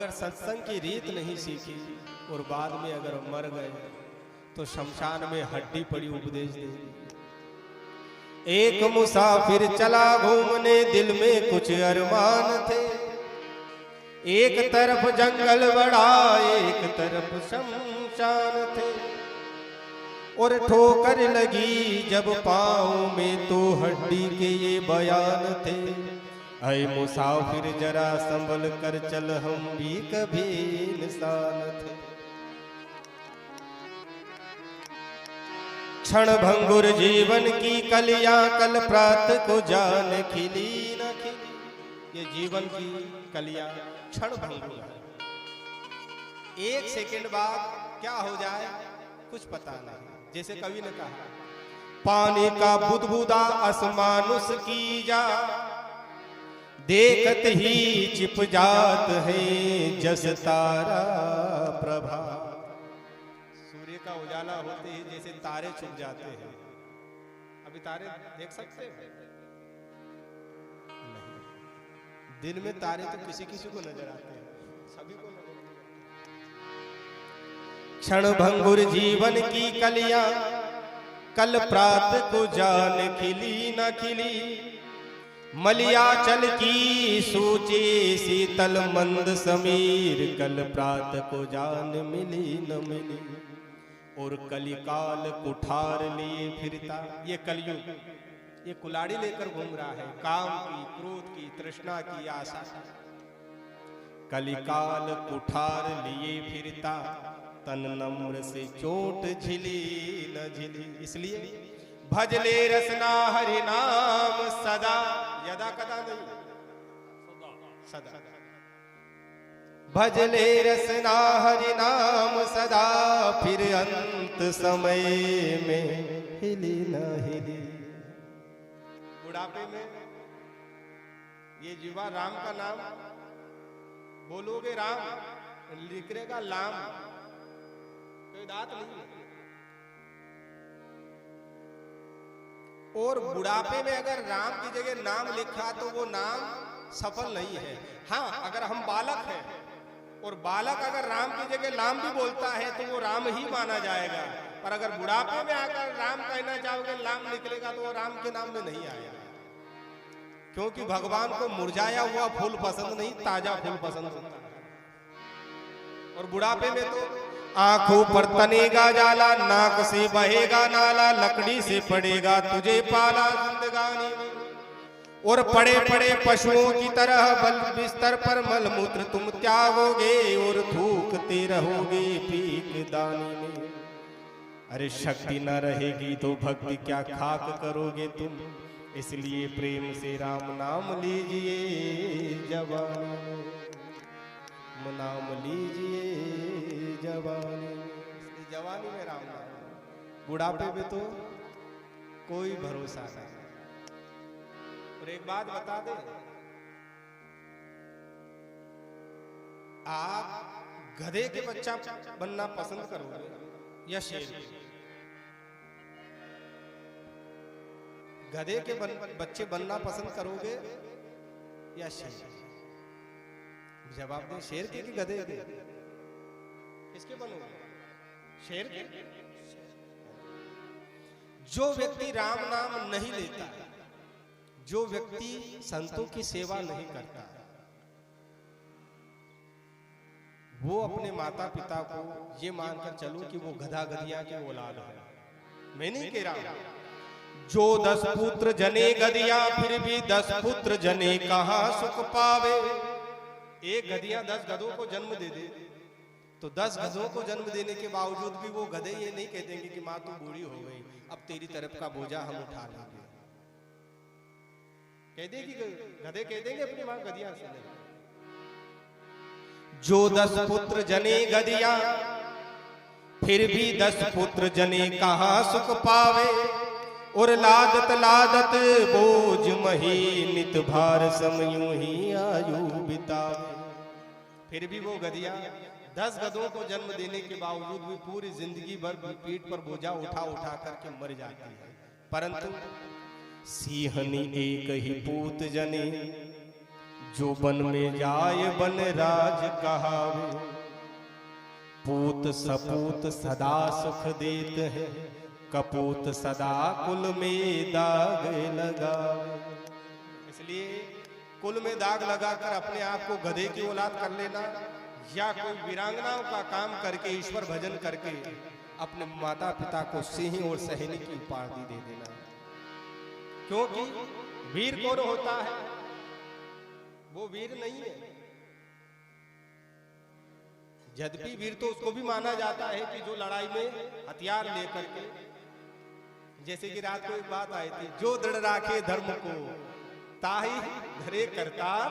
अगर सत्संग की रीत नहीं सीखी और बाद में अगर मर गए तो शमशान में हड्डी पड़ी उपदेश देगी। एक मुसाफिर चला घूमने, दिल में कुछ अरमान थे। एक तरफ जंगल बड़ा, एक तरफ शमशान थे। और ठोकर लगी जब पाँव में तो हड्डी के ये बयान थे। ऐ मुसाफिर जरा संभल कर चल, हम भी कभी इंसान थे। क्षण भंगुर जीवन की कलियां, कल प्रात को जान खिली न खिली। ये जीवन की कलियां क्षण भंगुर है, एक सेकंड बाद क्या हो जाए कुछ पता नहीं। जैसे कवि ने कहा, पानी का बुदबुदा आसमानुस की जा, देखत ही छिप जात है जस तारा प्रभा। सूर्य का उजाला होते ही जैसे तारे छुप जाते हैं। अभी तारे देख सकते हैं? नहीं। दिन में तारे तो किसी किसी को नजर आते हैं, सभी को नजर। क्षण भंगुर जीवन की कलियां, कल प्रात को जान खिली न खिली। मलियाचल की सूची शीतल मंद समीर, कल प्रात को जान मिली न मिली। और कलिकाल कुठार लिए फिरता, ये कलयुग ये कुलाड़ी लेकर घूम रहा है, काम की, क्रोध की, तृष्णा की, आशा। कलिकाल कुठार लिए फिरता, तन नम्र से चोट झिली न झिली। इसलिए भजले रसना हरि नाम सदा, यदा कदा नहीं, सदा। भजले रसना हरि नाम सदा, फिर अंत समय में हिली न हिली। बुढ़ापे में ये जीवा राम का नाम बोलोगे, राम लिखरेगा लाम, कोई दांत नहीं। और बुढ़ापे में अगर राम की जगह नाम लिखा तो वो नाम सफल नहीं है। हाँ, अगर हम बालक हैं और बालक अगर राम की जगह लाम भी बोलता है तो वो राम ही माना जाएगा। पर अगर बुढ़ापे में आकर राम कहना चाहोगे, लाम निकलेगा, तो वो राम के नाम में नहीं आएगा। क्योंकि भगवान को मुरझाया हुआ फूल पसंद नहीं, ताजा फूल पसंद होता है। और बुढ़ापे में तो आंखों पर तनेगा जाला, नाक से बहेगा नाला, लकड़ी से पड़ेगा तुझे पाला जिंदगानी में। और पड़े पड़े पशुओं की तरह बल बिस्तर पर मलमूत्र तुम त्यागोगे, और थूकते रहोगे भीख दानी में। अरे शक्ति न रहेगी तो भक्ति क्या खाक करोगे तुम। इसलिए प्रेम से राम नाम लीजिए जवानी में, नाम लीजिए जवानी में। जवानी में राम नाम, बुढ़ापे में तो कोई भरोसा नहीं। और एक बात बता दे, आप गधे के बच्चा बनना पसंद करोगे या शेर के? गधे के बच्चे बनना पसंद करोगे या शेर? जवाब दे, शेर के कि गधे के? किसके बनोगे? शेर के। जो व्यक्ति राम नाम नहीं लेता, जो व्यक्ति संतों की सेवा नहीं करता, वो अपने माता पिता को ये मानकर चलो कि वो गधा गधिया के औलाद है। मैं नहीं कह रहा, जो 10 पुत्र जने गधिया, फिर भी 10 पुत्र जने कहाँ सुख पावे। एक गधिया 10 गधों को जन्म दे दे तो 10 गधों को जन्म देने के बावजूद भी वो गधे ये नहीं कह देंगे कि माँ तू बूढ़ी हो गई, अब तेरी तरफ का बोझा हम उठा लेंगे। कह देगी गधे, कह देंगे अपनी माँ गधिया से। जो 10 पुत्र जने गधिया, फिर भी 10 पुत्र जने कहाँ सुख पावे। और लादत लादत बोझ मही, नित भार समयूं ही आयु बितावे। फिर भी वो गधिया 10 गधों को जन्म देने के बावजूद भी पूरी जिंदगी भर पीठ पर बोझा उठा उठा करके मर जाती है। परंतु सिंहनी एक ही पूत जने, जो वन में जाए वन राज कहावे, पूत सपूत सदा सुख देत है, कपूत सदा कुल में दाग लगावे। इसलिए कुल में दाग लगाकर अपने आप को गधे की औलाद कर लेना या कोई वीरांगनाओं का काम करके ईश्वर भजन करके अपने माता पिता को सिंह और सहेली की उपाधि दे देना। क्योंकि वीर कौन होता है? वो वीर नहीं है। यद्यपि वीर तो उसको भी माना जाता है कि जो लड़ाई में हथियार लेकर के, जैसे कि रात को एक बात आई थी, जो दृढ़ राखे धर्म को ताही धरे करतार,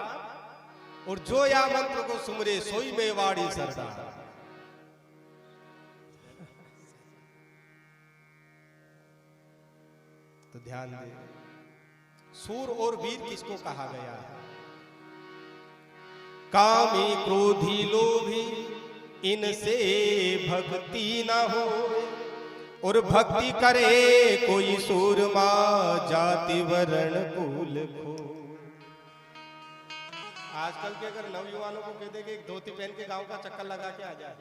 और जो या मंत्र को सुमरे सोई मेवाड़ी सरदार। तो ध्यान दे, सूर और वीर किसको कहा गया है? कामी क्रोधी लोभी इनसे भक्ति ना हो, और भक्ति करे कोई सूरमा जाति वर्ण कुल को। आजकल के अगर नवयुवानों को कह दे कि एक धोती पहन के गांव का चक्कर लगा के आ जाए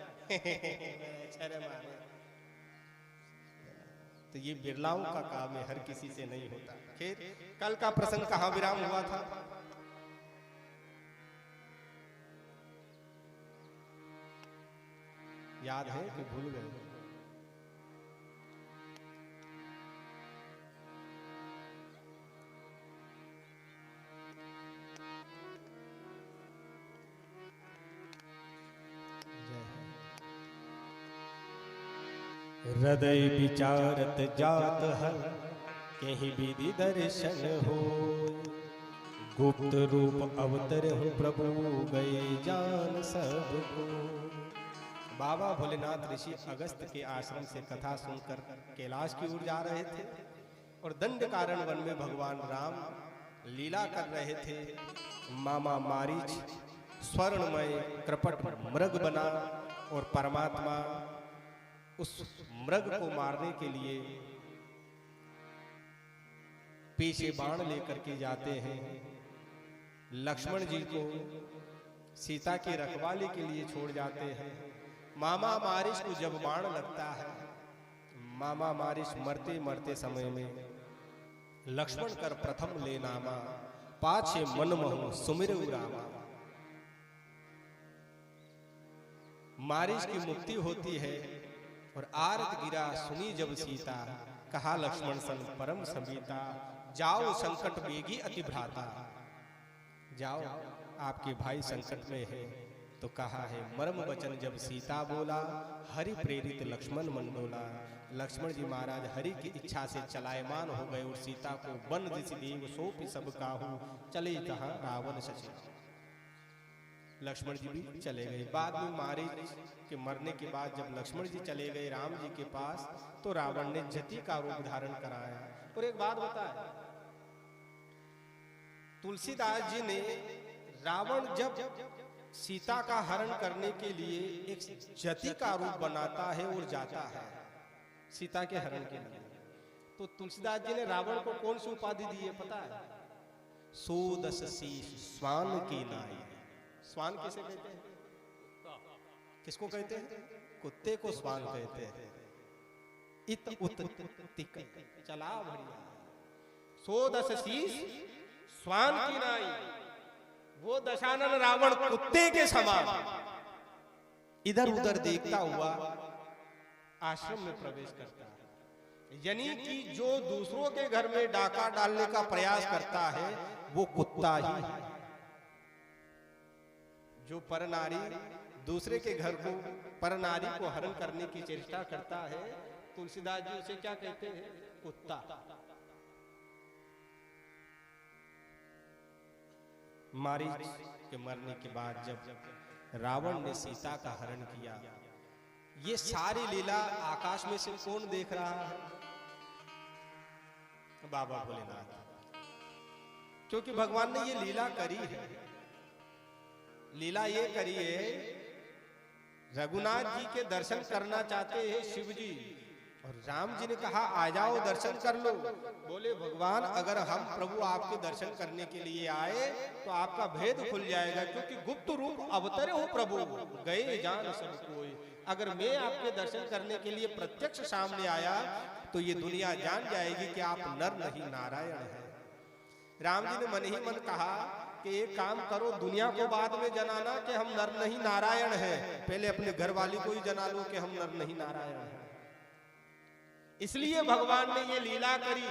तो ये बिरलाओं का काम है, हर किसी से नहीं होता। खैर, कल का प्रसंग कहाँ विराम हुआ था? याद है कि भूल गए? हृदय विचारत जात हर, कहीं विधि दर्शन हो, गुप्त रूप अवतर हो प्रभु गए जान सबको। बाबा भोलेनाथ ऋषि अगस्त के आश्रम से कथा सुनकर कैलाश की ओर जा रहे थे और दंड कारण वन में भगवान राम लीला कर रहे थे। मामा मारीच स्वर्णमय कृपट मृग बना और परमात्मा उस मृग को मारने के लिए पीछे बाण लेकर के जाते हैं। लक्ष्मण जी को सीता की रखवाली के लिए छोड़ जाते हैं। मामा मारिश को जब बाण लगता है, मामा मारिश मरते मरते समय में लक्ष्मण कर प्रथम ले नामा, पाछे मन मोह सुमिरऊ रामा। मारिश की मुक्ति होती है और आरत गिरा सुनी जब सीता, कहा लक्ष्मण सन परम समीता, जाओ संकट बेगी अति भ्राता। जाओ, आपके भाई संकट में है। तो कहा है मर्म वचन जब सीता बोला, हरि प्रेरित लक्ष्मण मंडोला। लक्ष्मण जी महाराज हरि की इच्छा से चलायमान हो गए और सीता को वन दिस देव सोपि सब काहू, चले जहां रावण सचे। लक्ष्मण जी भी चले गए। बाद में मारीच के मरने के बाद जब लक्ष्मण जी चले गए राम जी के पास, तो रावण ने जति का रूप धारण कराया। और एक बात बताए, तुलसीदास जी ने रावण जब सीता का हरण करने के लिए एक जति का रूप बनाता है और जाता है सीता के हरण के लिए, तो तुलसीदास जी ने रावण को कौन सी उपाधि दी है पता है? सोदस शीश स्वान की नाई। स्वान किसे कहते हैं? किसको कहते हैं? कुत्ते को स्वान कहते हैं। इत उत तिक चला भरिया। सोदस शीश स्वान की नाई। वो दशानन रावण कुत्ते के समान इधर उधर देखता हुआ आश्रम में प्रवेश करता है। यानी कि जो दूसरों के घर में डाका डालने का प्रयास करता है वो कुत्ता ही है। जो परनारी दूसरे के घर को परनारी को हरण करने की चेष्टा करता है, तुलसीदास जी उसे क्या कहते हैं? कुत्ता। मारीच के मरने के बाद जब रावण ने सीता का हरण किया, ये सारी लीला आकाश में से कौन देख रहा है? बाबा भोलेनाथ। क्योंकि भगवान ने ये लीला करी है। लीला ये करी है, रघुनाथ जी के दर्शन करना चाहते हैं शिव जी, और राम जी ने कहा आ जाओ दर्शन कर लो। बोले भगवान अगर हम प्रभु आपके दर्शन करने के लिए आए तो आपका भेद खुल जाएगा, क्योंकि गुप्त रूप अवतरे हो प्रभु, गए जान सब कोई। अगर मैं आपके दर्शन करने के लिए प्रत्यक्ष सामने आया तो ये दुनिया जान जाएगी कि आप नर नहीं नारायण है। राम जी ने मन ही मन कहा कि एक काम करो, दुनिया को बाद में जनाना कि हम नर नहीं नारायण हैं, पहले अपने घर वाली को ही जना लो कि हम नर नहीं नारायण हैं। इसलिए भगवान ने ये लीला करी,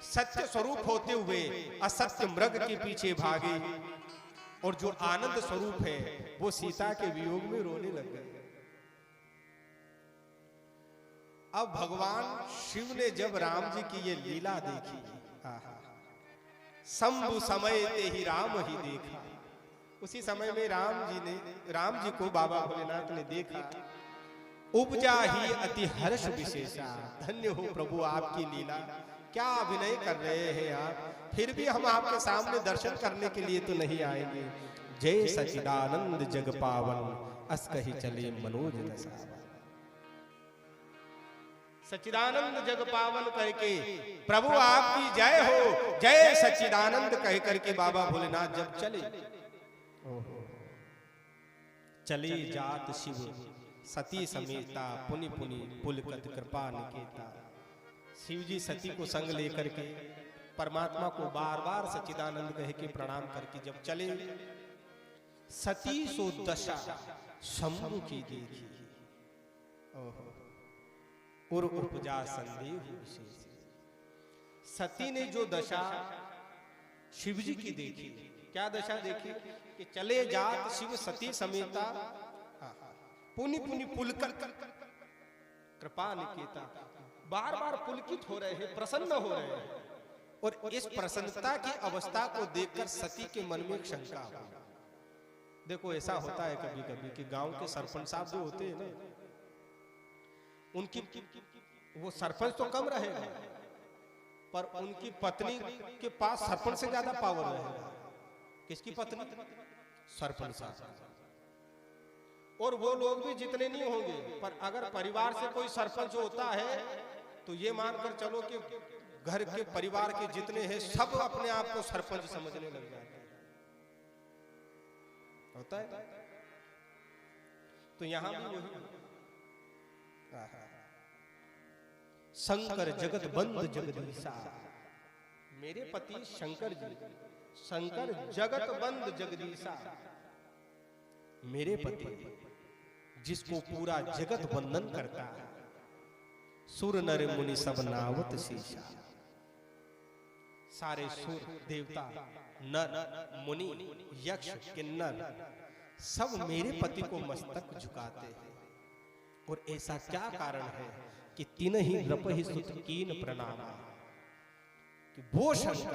सत्य स्वरूप होते हुए असत्य मृग के पीछे भागे, और जो आनंद स्वरूप है वो सीता के वियोग में रोने लग गए। अब भगवान शिव ने जब राम जी की ये लीला देखी, शंभु समय ते ही राम ही देखा, उसी समय में राम जी को बाबा भोलेनाथ ने देखा। उपजा ही अति हर्ष विशेषा, धन्य हो प्रभु आपकी लीला, क्या अभिनय कर रहे हैं आप, फिर भी हम आपके सामने दर्शन करने के लिए तो नहीं आएंगे। जय सच्चिदानंद जग पावन, अस कही चले मनोज दशा। सच्चिदानंद जग पावन करके प्रभु आपकी जय हो, जय सच्चिदानंद कह करके बाबा भोलेनाथ जब चले जात शिव सती समेता, पुनि पुनि पुलकत कृपा निकेता। शिव जी सती को संग लेकर के परमात्मा को बार बार सच्चिदानंद कह के प्रणाम करके जब चले, सती सो दशा शंभु की देखी, और उपजा संदेह विशेष। सती ने जो दशा शिव जी की देखी, क्या दशा देखी कि चले जात शिव सती समेता, पुनि पुनि पुलकर कृपा निकेता, बार बार पुलकित हो रहे हैं, प्रसन्न हो रहे हैं। और इस प्रसन्नता की अवस्था को देखकर सती के मन में एक शंका हुई। देखो ऐसा होता है कभी कभी कि गांव के सरपंच साहब जो होते हैं ना, उनकी वो सरपंच तो कम रहेगा पर उनकी पत्नी के पास सरपंच से ज्यादा पावर रहेगा। किसकी पत्नी? सरपंच साहब। और वो लोग भी जितने नहीं होंगे, पर अगर परिवार से कोई सरपंच होता है तो ये मानकर चलो कि घर के परिवार के जितने हैं सब अपने आप को सरपंच समझने लग जाते हैं। होता है तो यहां भी वही, शंकर जगत बंद जगदीशा, मेरे पति शंकर जी, शंकर जगत बंद जगदीशा, मेरे पति जिसको पूरा जगत वंदन करता है, सुर नर मुनि सब नावत शीशा। सारे सुर देवता नर मुनि यक्ष किन्नर सब मेरे पति को मस्तक झुकाते हैं। और ऐसा क्या कारण है कि तीन ही नृप ही सुत कीन प्रणाम, कि वो शंकर